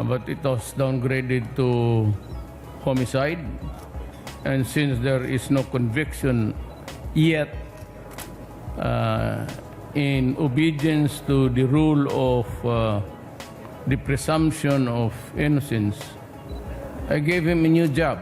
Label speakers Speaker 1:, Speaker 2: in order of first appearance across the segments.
Speaker 1: but it was downgraded to homicide. And since there is no conviction yet, in obedience to the rule of the presumption of innocence, I gave him a new job.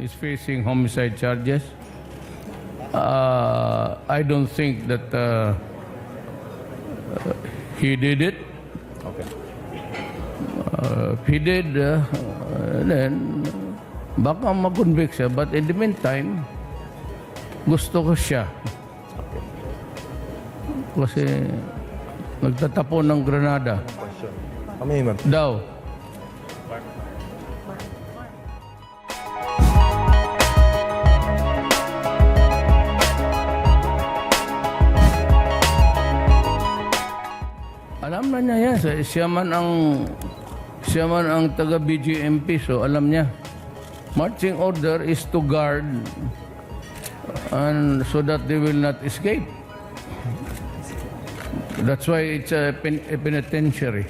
Speaker 1: He's facing homicide charges. I don't think that he did it.
Speaker 2: Okay.
Speaker 1: If he did, then baka mag-convict siya. But in the meantime, gusto ko siya. Kasi nagtatapon ng granada.
Speaker 2: Question. Kami, ma'am.
Speaker 1: Daw. Alam na niya yan. Siya man ang taga-BGMP, so alam niya. Marching order is to guard and so that they will not escape. That's why it's a penitentiary.